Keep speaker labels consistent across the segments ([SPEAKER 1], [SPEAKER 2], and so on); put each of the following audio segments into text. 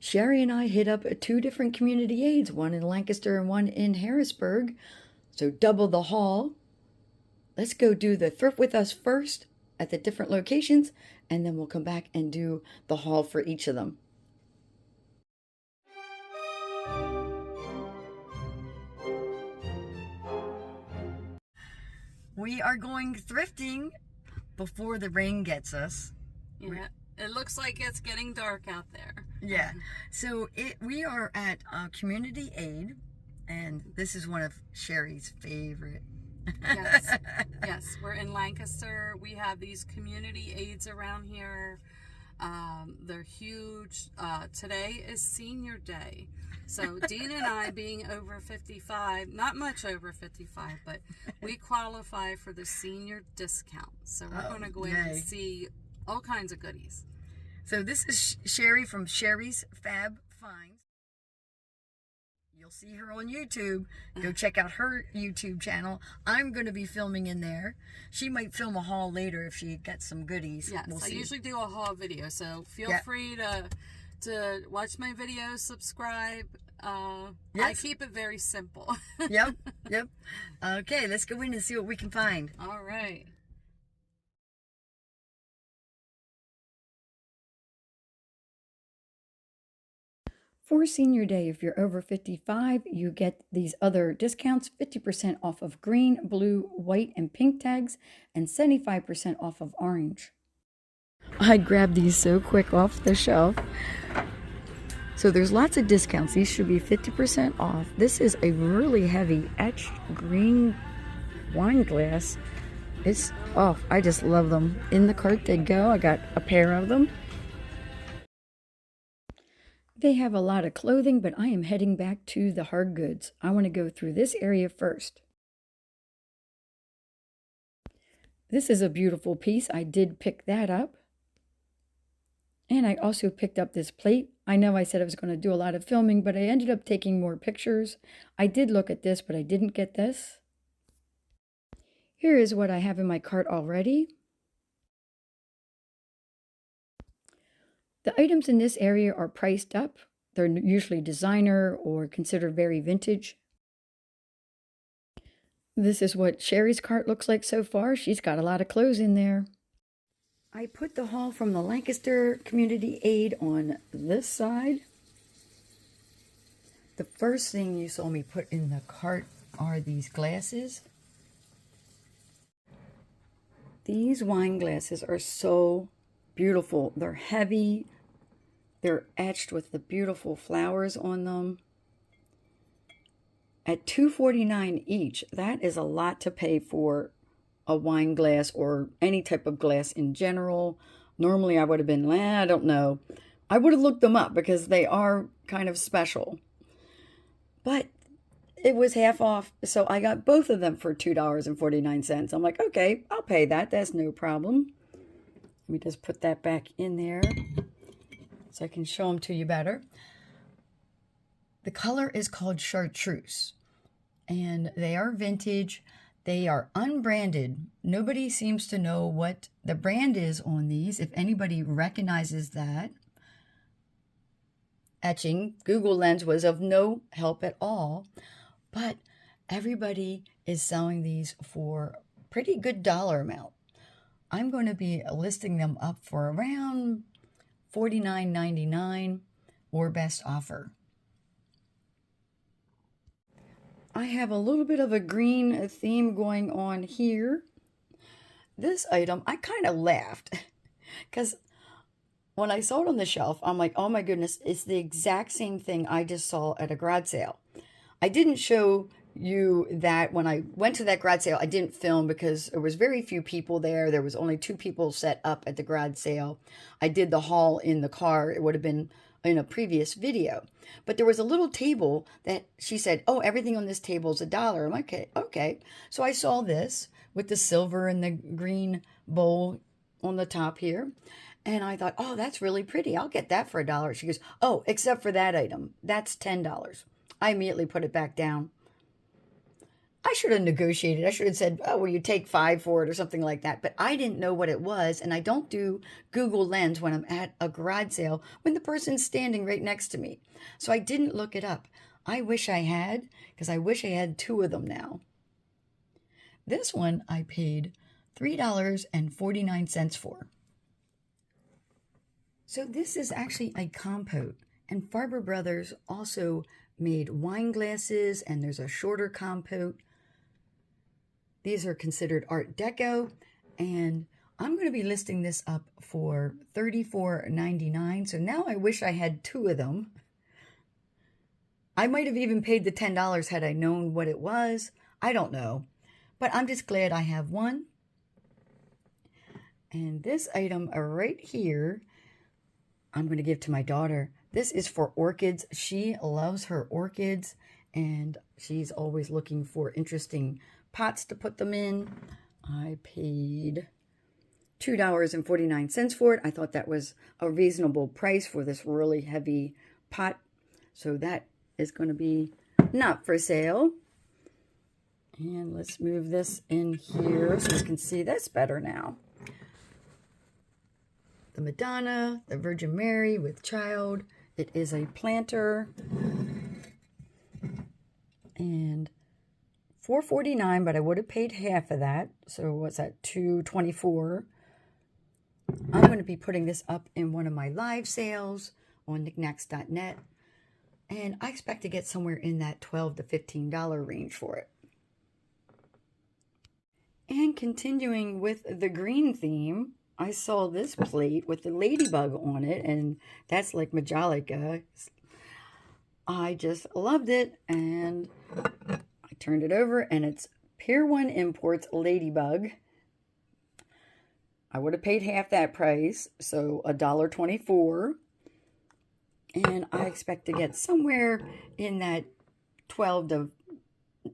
[SPEAKER 1] Sherry and I hit up 2 different community aids, one in Lancaster and one in Harrisburg. So double the haul. Let's go do the thrift with us first at the different locations, and then we'll come back and do the haul for each of them. We are going thrifting before the rain gets us.
[SPEAKER 2] Yeah, it looks like it's getting dark out there.
[SPEAKER 1] Yeah, so we are at Community Aid, and this is one of Sherry's favorite.
[SPEAKER 2] Yes, yes, we're in Lancaster. We have these community aids around here. They're huge. Today is senior day. So Dena and I, being over 55, not much over 55, but we qualify for the senior discount. So we're going to go in and see all kinds of goodies.
[SPEAKER 1] So this is Sherry from Sherry's Fab Finds. You'll see her on YouTube. Go check out her YouTube channel. I'm going to be filming in there. She might film a haul later if she gets some goodies.
[SPEAKER 2] Yes, I usually do a haul video, so feel free to watch my videos, subscribe. I keep it very simple.
[SPEAKER 1] Yep. Okay, let's go in and see what we can find.
[SPEAKER 2] All right.
[SPEAKER 1] For Senior Day, if you're over 55, you get these other discounts, 50% off of green, blue, white, and pink tags, and 75% off of orange. I grabbed these so quick off the shelf. So there's lots of discounts. These should be 50% off. This is a really heavy etched green wine glass. I just love them. In the cart they go. I got a pair of them. They have a lot of clothing, but I am heading back to the hard goods. I want to go through this area first. This is a beautiful piece. I did pick that up. And I also picked up this plate. I know I said I was going to do a lot of filming, but I ended up taking more pictures. I did look at this, but I didn't get this. Here is what I have in my cart already. The items in this area are priced up. They're usually designer or considered very vintage. This is what Sherry's cart looks like so far. She's got a lot of clothes in there. I put the haul from the Lancaster Community Aid on this side. The first thing you saw me put in the cart are these glasses. These wine glasses are so beautiful. They're heavy. They're etched with the beautiful flowers on them. At $2.49 each, that is a lot to pay for a wine glass or any type of glass in general. Normally I would have been, I don't know. I would have looked them up because they are kind of special. But it was half off, so I got both of them for $2.49. I'm like, okay, I'll pay that. That's no problem. Let me just put that back in there so I can show them to you better. The color is called chartreuse, and they are vintage. They are unbranded. Nobody seems to know what the brand is on these. If anybody recognizes that, etching, Google Lens was of no help at all, but everybody is selling these for a pretty good dollar amount. I'm going to be listing them up for around $49.99 or best offer. I have a little bit of a green theme going on here. This item, I kind of laughed because when I saw it on the shelf, I'm like, oh my goodness, it's the exact same thing I just saw at a garage sale. I didn't show you that when I went to that garage sale. I didn't film because there was very few people there. There was only 2 people set up at the garage sale. I did the haul in the car. It would have been in a previous video. But there was a little table that she said, oh, everything on this table is $1. I'm like, okay. So I saw this with the silver and the green bowl on the top here. And I thought, oh, that's really pretty. I'll get that for $1. She goes, oh, except for that item. That's $10. I immediately put it back down. I should have negotiated. I should have said, oh, will you take 5 for it or something like that. But I didn't know what it was. And I don't do Google Lens when I'm at a garage sale when the person's standing right next to me. So I didn't look it up. I wish I had, because I wish I had 2 of them now. This one I paid $3.49 for. So this is actually a compote. And Farber Brothers also made wine glasses, and there's a shorter compote. These are considered Art Deco, and I'm going to be listing this up for $34.99. So now I wish I had 2 of them. I might have even paid the $10 had I known what it was. I don't know. But I'm just glad I have one. And this item right here, I'm going to give to my daughter. This is for orchids. She loves her orchids, and she's always looking for interesting pots to put them in. I paid $2.49 for it. I thought that was a reasonable price for this really heavy pot. So that is going to be not for sale. And let's move this in here so you can see this better now. The Madonna, the Virgin Mary with child. It is a planter. And $4.49, but I would have paid half of that. So what's that? $2.24. I'm going to be putting this up in one of my live sales on Niknax.net. And I expect to get somewhere in that $12 to $15 range for it. And continuing with the green theme, I saw this plate with the ladybug on it, and that's like Majolica. I just loved it, and I turned it over, and it's Pier 1 Imports Ladybug. I would have paid half that price, so $1.24. And I expect to get somewhere in that $12 to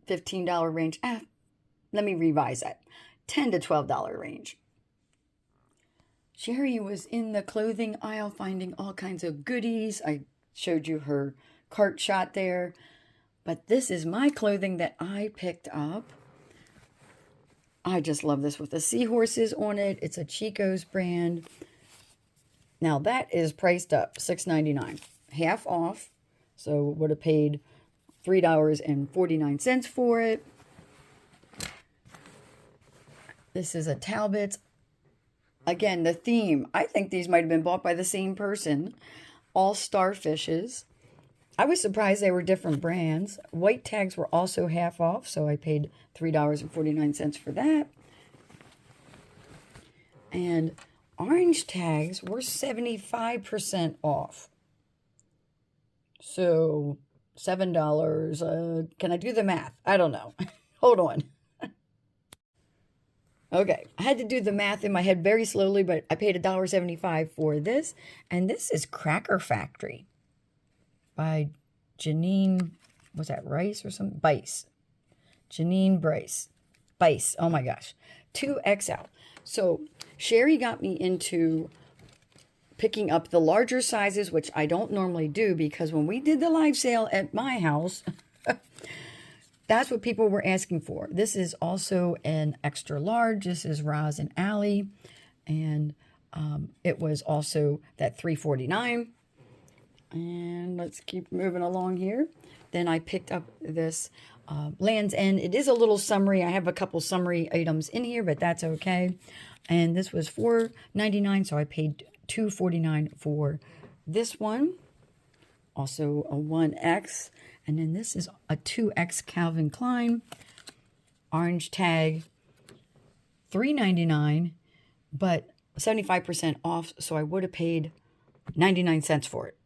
[SPEAKER 1] $15 range. Let me revise that. $10 to $12 range. Sherry was in the clothing aisle finding all kinds of goodies. I showed you her cart shot there. But this is my clothing that I picked up. I just love this with the seahorses on it. It's a Chico's brand. Now that is priced up, $6.99. Half off. So would have paid $3.49 for it. This is a Talbot's. Again, the theme. I think these might have been bought by the same person. All starfishes. I was surprised they were different brands. White tags were also half off, so I paid $3.49 for that. And orange tags were 75% off. So $7. Can I do the math? I don't know. Hold on. Okay, I had to do the math in my head very slowly, but I paid $1.75 for this. And this is Cracker Factory by Janine, was that Rice or something? Bice. Janine Bice. Oh my gosh. 2XL. So Sherry got me into picking up the larger sizes, which I don't normally do because when we did the live sale at my house, that's what people were asking for. This is also an extra large. This is Roz and Allie. And it was also that $3.49. And let's keep moving along here. Then I picked up this Land's End. It is a little summery. I have a couple summery items in here, but that's okay. And this was $4.99, so I paid $2.49 for this one. Also a 1X. And then this is a 2X Calvin Klein. Orange tag, $3.99, but 75% off, so I would have paid 99 cents for it.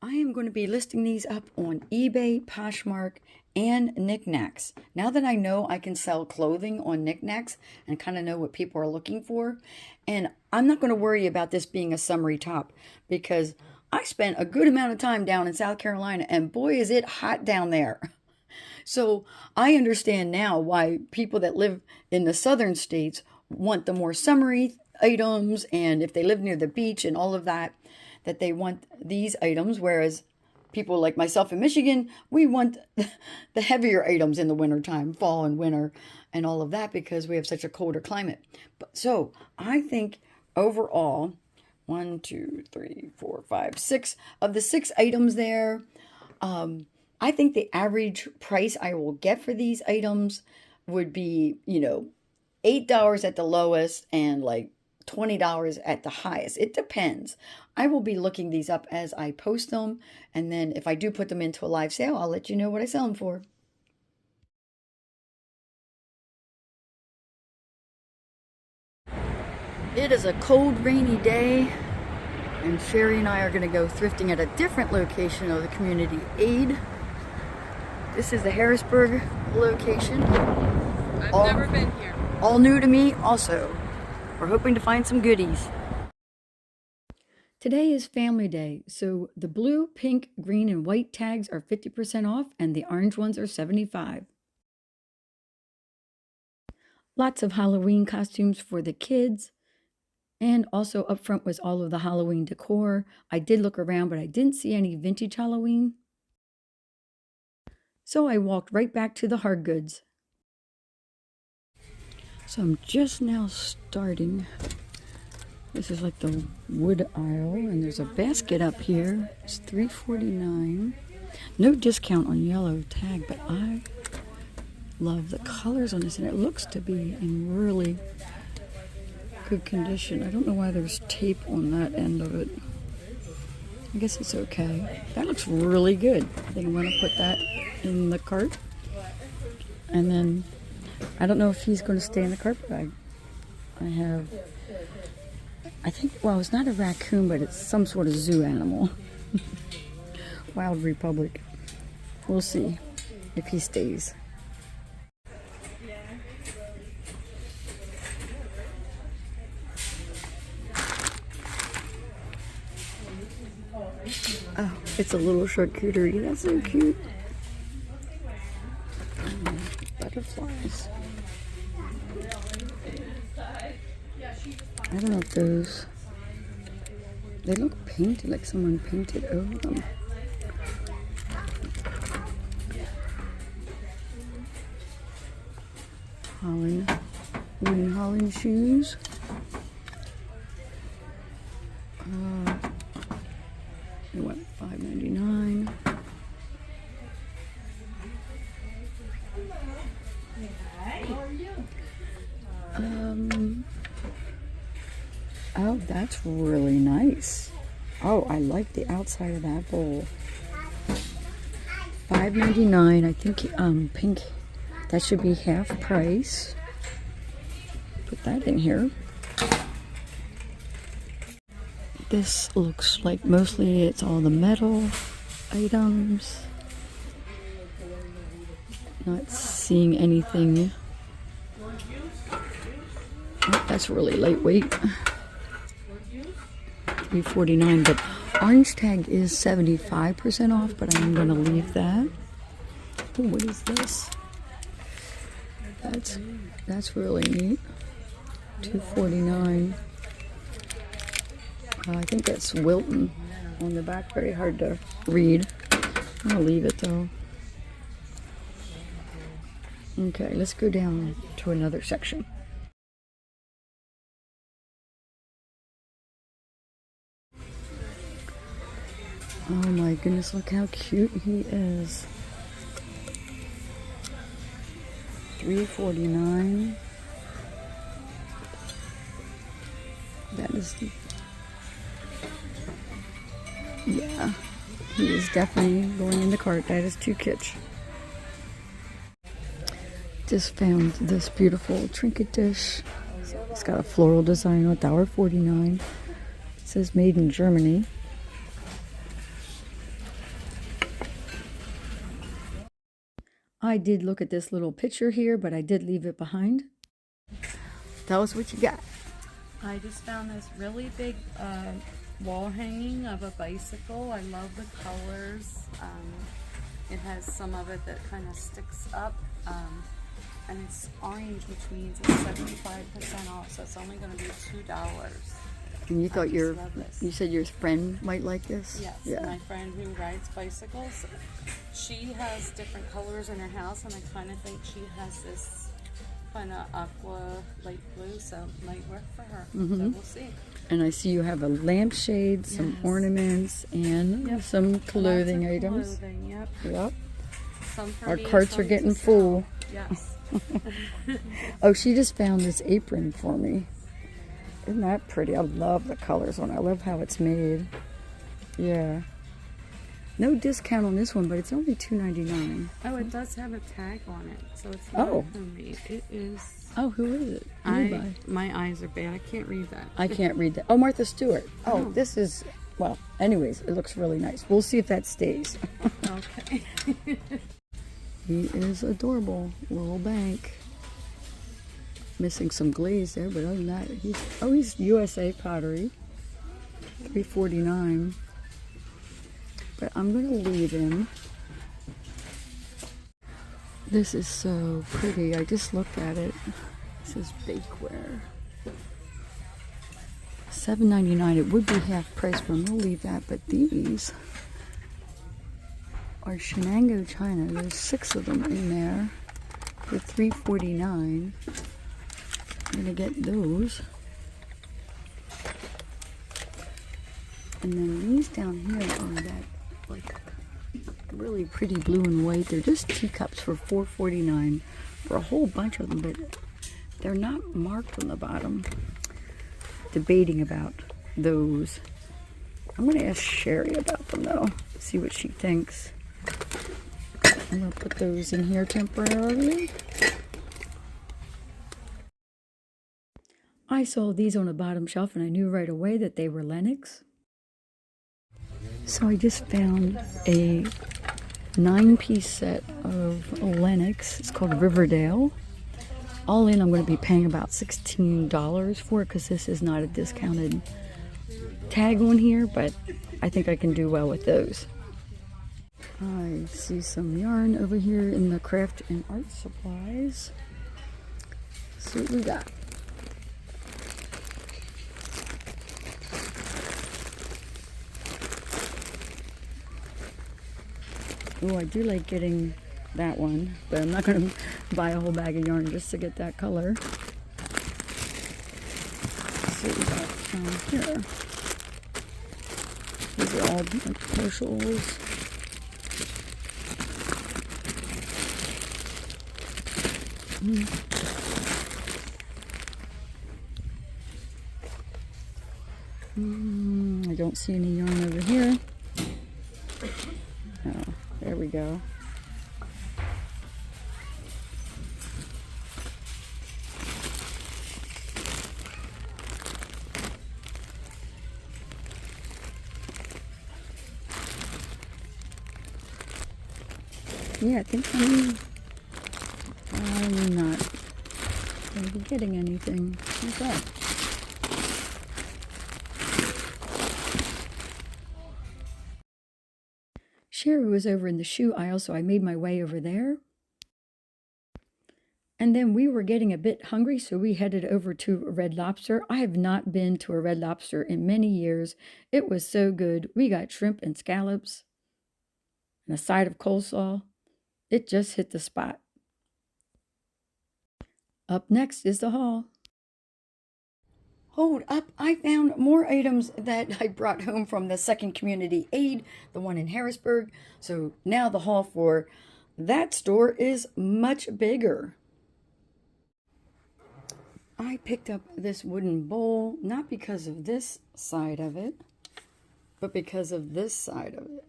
[SPEAKER 1] I am going to be listing these up on eBay, Poshmark, and Niknax. Now that I know I can sell clothing on Niknax and kind of know what people are looking for, and I'm not going to worry about this being a summery top because I spent a good amount of time down in South Carolina, and boy, is it hot down there. So I understand now why people that live in the southern states want the more summery items, and if they live near the beach and all of that, that they want these items, whereas people like myself in Michigan, we want the heavier items in the wintertime, fall and winter, and all of that because we have such a colder climate. But so I think overall, 1, 2, 3, 4, 5, 6 of the 6 items there, I think the average price I will get for these items would be, $8 at the lowest and like $20 at the highest. It depends. I will be looking these up as I post them, and then if I do put them into a live sale, I'll let you know what I sell them for. It is a cold, rainy day, and Sherry and I are going to go thrifting at a different location of the community aid. This is the Harrisburg location.
[SPEAKER 2] I've never been here.
[SPEAKER 1] All new to me also. We're hoping to find some goodies. Today is Family Day, so the blue, pink, green, and white tags are 50% off, and the orange ones are 75%. Lots of Halloween costumes for the kids, and also up front was all of the Halloween decor. I did look around, but I didn't see any vintage Halloween. So I walked right back to the hard goods. So I'm just now starting. This is like the wood aisle, and there's a basket up here. It's $3.49. No discount on yellow tag, but I love the colors on this, and it looks to be in really good condition. I don't know why there's tape on that end of it. I guess it's okay. That looks really good. I think I'm going to put that in the cart. And then, I don't know if he's going to stay in the carpet bag. I think, well, it's not a raccoon, but it's some sort of zoo animal. Wild Republic. We'll see if he stays. Oh, it's a little charcuterie. That's so cute. Butterflies. I don't know if those, they look painted, like someone painted over them. Holland, wooden Holland shoes. They went $5.99. Oh, that's really nice. Oh, I like the outside of that bowl. $5.99. I think pink. That should be half price. Put that in here. This looks like mostly it's all the metal items. Not seeing anything. Oh, that's really lightweight. $3.49, but orange tag is 75% off, but I'm gonna leave that. Oh, what is this? That's really neat. $2.49. I think that's Wilton on the back. Very hard to read. I'll leave it though. Okay, let's go down to another section. Oh my goodness, look how cute he is. $3.49. That is, yeah, he is definitely going in the cart. That is too kitsch. Just found this beautiful trinket dish. It's got a floral design on it, $1.49. It says made in Germany. I did look at this little picture here, but I did leave it behind. Tell us what you got.
[SPEAKER 2] I just found this really big wall hanging of a bicycle. I love the colors. It has some of it that kind of sticks up. And it's orange, which means it's 75% off, so it's only going to be $2.
[SPEAKER 1] And you thought
[SPEAKER 2] love this.
[SPEAKER 1] you said your friend might like this?
[SPEAKER 2] Yes,
[SPEAKER 1] Yeah.
[SPEAKER 2] my friend who rides bicycles, she has different colors in her house, and I kind of think she has this kind of aqua light blue, so it might work for her. So we'll see.
[SPEAKER 1] And I see you have a lampshade, some ornaments, and some clothing items.
[SPEAKER 2] Clothing, yep.
[SPEAKER 1] Yep.
[SPEAKER 2] Some for
[SPEAKER 1] Our
[SPEAKER 2] me,
[SPEAKER 1] carts
[SPEAKER 2] some
[SPEAKER 1] are getting
[SPEAKER 2] to sell.
[SPEAKER 1] full.
[SPEAKER 2] Yes.
[SPEAKER 1] Oh, she just found this apron for me. Isn't that pretty? I love the colors on it. I love how it's made. Yeah. No discount on this one, but it's only $2.99.
[SPEAKER 2] Oh, it does have a tag on it, so it's not homemade. It is.
[SPEAKER 1] Oh, who is it?
[SPEAKER 2] My eyes are bad. I can't read that.
[SPEAKER 1] I can't read that. Oh, Martha Stewart. Oh, this is, well, anyways, it looks really nice. We'll see if that stays.
[SPEAKER 2] Okay.
[SPEAKER 1] He is adorable. Little bank. Missing some glaze there, but other than that, he's USA pottery. $3.49. But I'm going to leave him. This is so pretty. I just looked at it. This is bakeware. $7.99. It would be half price, but I'm going to leave that. But these are Shenango China. There's 6 of them in there for $3.49. I'm going to get those. And then these down here are that, like, really pretty blue and white. They're just teacups for $4.49 for a whole bunch of them, but they're not marked on the bottom. Debating about those. I'm going to ask Sherry about them, though. See what she thinks. I'm going to put those in here temporarily. I saw these on the bottom shelf and I knew right away that they were Lennox. So I just found a 9-piece set of Lennox. It's called Riverdale. All in, I'm going to be paying about $16 for it because this is not a discounted tag on here, but I think I can do well with those. I see some yarn over here in the craft and art supplies. Let's see what we got. Oh, I do like getting that one, but I'm not going to buy a whole bag of yarn just to get that color. Let's see what we got here. These are all like partials. I don't see any yarn over here. Oh, there we go. Yeah, I think I'm not going to be getting anything like that. Sherry was over in the shoe aisle, so I made my way over there. And then we were getting a bit hungry, so we headed over to Red Lobster. I have not been to a Red Lobster in many years. It was so good. We got shrimp and scallops and a side of coleslaw. It just hit the spot. Up next is the haul. Hold up, I found more items that I brought home from the second community aid, the one in Harrisburg. So now the haul for that store is much bigger. I picked up this wooden bowl, not because of this side of it, but because of this side of it.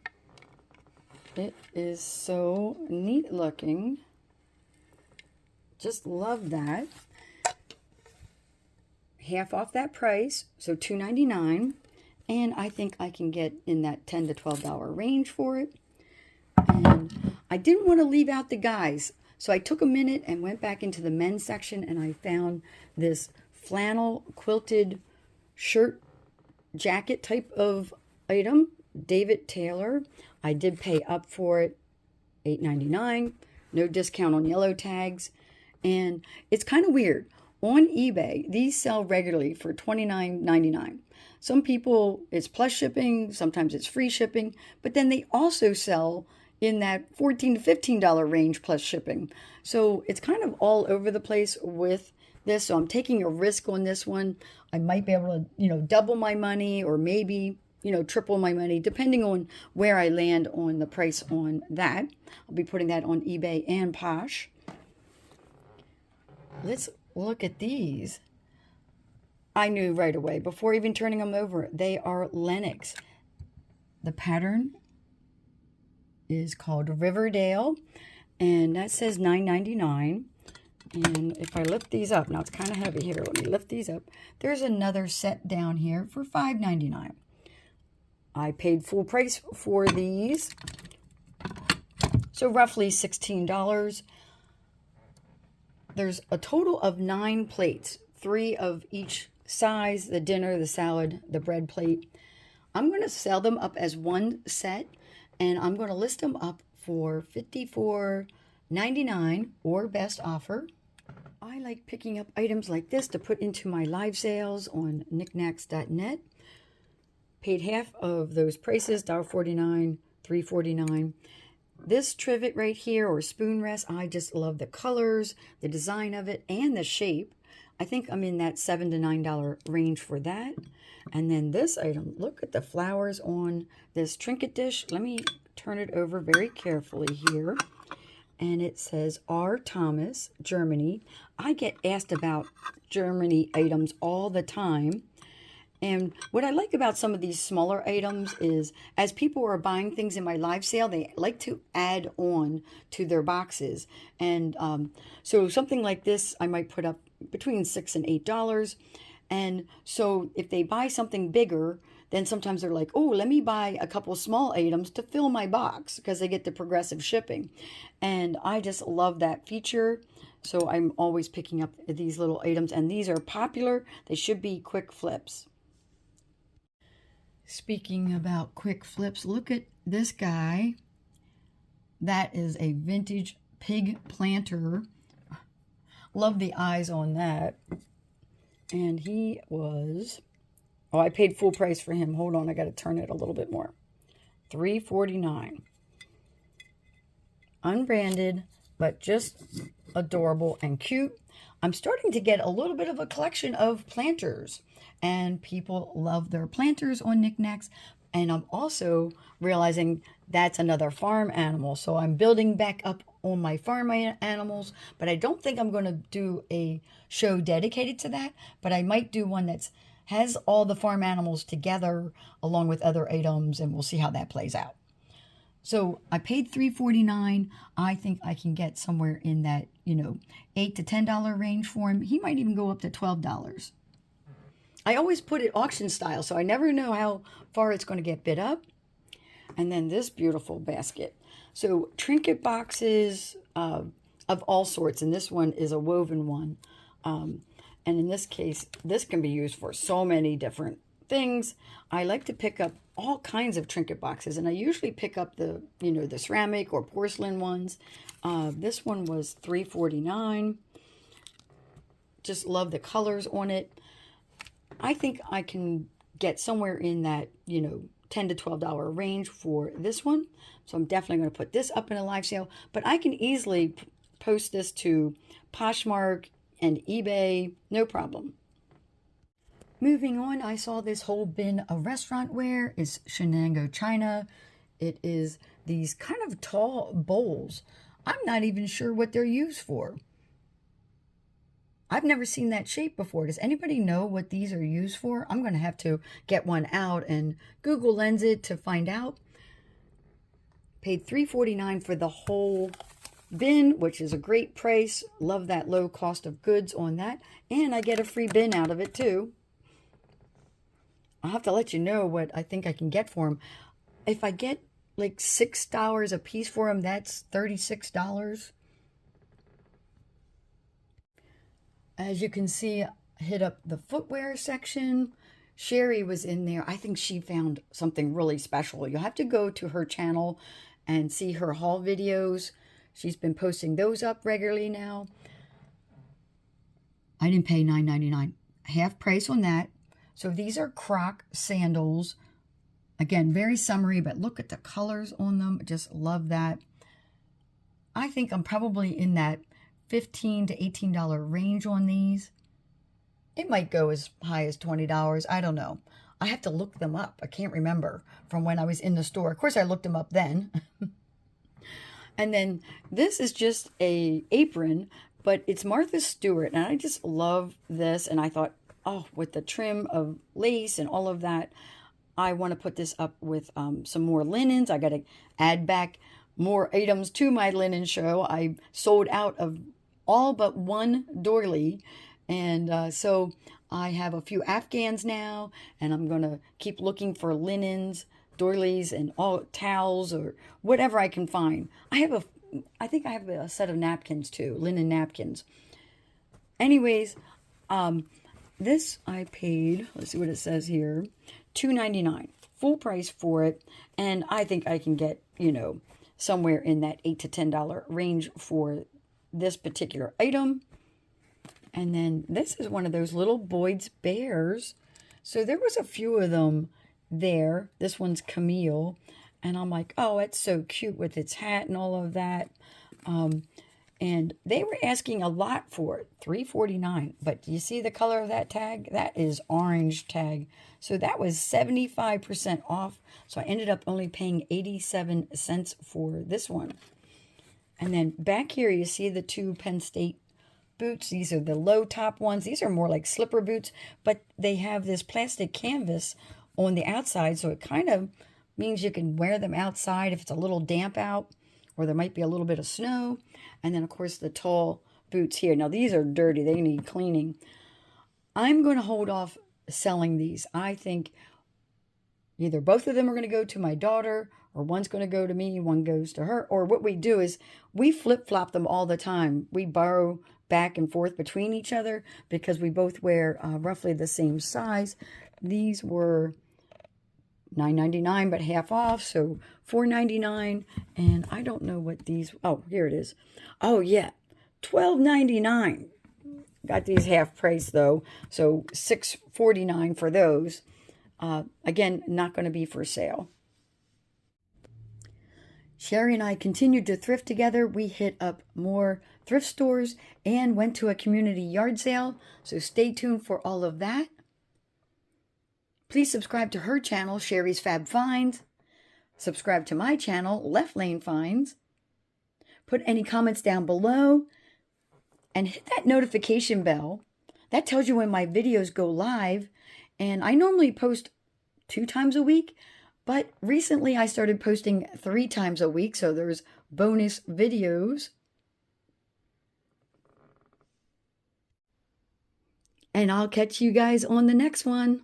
[SPEAKER 1] It is so neat looking. Just love that. Half off that price, so $2.99, and I think I can get in that $10 to $12 range for it. And I didn't want to leave out the guys, so I took a minute and went back into the men's section, and I found this flannel quilted shirt jacket type of item, David Taylor. I did pay up for it, $8.99, no discount on yellow tags, and it's kind of weird. On eBay, these sell regularly for $29.99. Some people, it's plus shipping, sometimes it's free shipping, but then they also sell in that $14 to $15 range plus shipping. So it's kind of all over the place with this. So I'm taking a risk on this one. I might be able to, double my money or maybe, triple my money, depending on where I land on the price on that. I'll be putting that on eBay and Posh. Let's look at these. I knew right away, before even turning them over, they are Lennox. The pattern is called Riverdale, and that says $9.99. And if I lift these up, now it's kind of heavy here. Let me lift these up. There's another set down here for $5.99. I paid full price for these, so roughly $16. There's a total of 9 plates, 3 of each size, the dinner, the salad, the bread plate. I'm going to sell them up as one set, and I'm going to list them up for $54.99 or best offer. I like picking up items like this to put into my live sales on Niknax.net. Paid half of those prices, $1.49, $3.49. This trivet right here, or spoon rest, I just love the colors, the design of it, and the shape. I think I'm in that $7 to $9 range for that. And then this item, look at the flowers on this trinket dish. Let me turn it over very carefully here. And it says R. Thomas, Germany. I get asked about Germany items all the time. And what I like about some of these smaller items is as people are buying things in my live sale, they like to add on to their boxes. And so something like this, I might put up between $6 and $8. And so if they buy something bigger, then sometimes they're like, oh, let me buy a couple small items to fill my box because they get the progressive shipping. And I just love that feature. So I'm always picking up these little items, and these are popular. They should be quick flips. Speaking about quick flips, look at this guy. That is a vintage pig planter. Love the eyes on that. And he was, oh, I paid full price for him. Hold on, I got to turn it a little bit more. $3.49. Unbranded, but just adorable and cute. I'm starting to get a little bit of a collection of planters, and people love their planters on Niknax. And I'm also realizing that's another farm animal. So I'm building back up on my farm animals, but I don't think I'm going to do a show dedicated to that, but I might do one that has all the farm animals together along with other items, and we'll see how that plays out. So I paid $3.49. I think I can get somewhere in that, $8 to $10 range for him. He might even go up to $12. I always put it auction style, so I never know how far it's going to get bid up. And then this beautiful basket. So trinket boxes of all sorts, and this one is a woven one. And in this case, this can be used for so many different things. I like to pick up all kinds of trinket boxes, and I usually pick up the, the ceramic or porcelain ones. This one was $3.49. Just love the colors on it. I think I can get somewhere in that, $10 to $12 range for this one. So I'm definitely going to put this up in a live sale, but I can easily post this to Poshmark and eBay, no problem. Moving on, I saw this whole bin of restaurant ware. It's Shenango China. It is these kind of tall bowls. I'm not even sure what they're used for. I've never seen that shape before. Does anybody know what these are used for? I'm going to have to get one out and Google Lens it to find out. Paid $3.49 for the whole bin, which is a great price. Love that low cost of goods on that. And I get a free bin out of it too. I'll have to let you know what I think I can get for them. If I get like $6 a piece for them, that's $36. As you can see, I hit up the footwear section. Sherry was in there. I think she found something really special. You'll have to go to her channel and see her haul videos. She's been posting those up regularly now. I didn't pay $9.99. Half price on that. So these are Croc sandals. Again, very summery, but look at the colors on them. Just love that. I think I'm probably in that $15 to $18 range on these. It might go as high as $20. I don't know. I have to look them up. I can't remember from when I was in the store. Of course, I looked them up then. And then this is just a apron, but it's Martha Stewart. And I just love this. And I thought, oh, with the trim of lace and all of that, I want to put this up with some more linens. I got to add back more items to my linen show. I sold out of all but one doily. And so I have a few Afghans now, and I'm going to keep looking for linens, doilies, and all towels or whatever I can find. I think I have a set of napkins too, linen napkins. Anyways, this I paid, let's see what it says here, $2.99, full price for it. And I think I can get, somewhere in that $8 to $10 range for this particular item. And then this is one of those little Boyd's Bears. So there was a few of them there. This one's Camille. And I'm like, oh, it's so cute with its hat and all of that. And they were asking a lot for it, $3.49. But do you see the color of that tag? That is orange tag. So that was 75% off. So I ended up only paying 87 cents for this one. And then back here, you see the two Penn State boots. These are the low top ones. These are more like slipper boots, but they have this plastic canvas on the outside, so it kind of means you can wear them outside if it's a little damp out, or there might be a little bit of snow. And then, of course, the tall boots here. Now, these are dirty. They need cleaning. I'm going to hold off selling these. I think either both of them are going to go to my daughter, or one's going to go to me, one goes to her. Or what we do is we flip-flop them all the time. We borrow back and forth between each other because we both wear roughly the same size. These were $9.99, but half off, so $4.99. And I don't know what these, oh, here it is. Oh, yeah, $12.99. Got these half price, though, so $6.49 for those. Again, not going to be for sale. Sherry and I continued to thrift together. We hit up more thrift stores and went to a community yard sale, so stay tuned for all of that. Please subscribe to her channel, Sherry's Fab Finds. Subscribe to my channel, Left Lane Finds. Put any comments down below and hit that notification bell. That tells you when my videos go live. And I normally post 2 times a week, but recently I started posting 3 times a week, so there's bonus videos. And I'll catch you guys on the next one.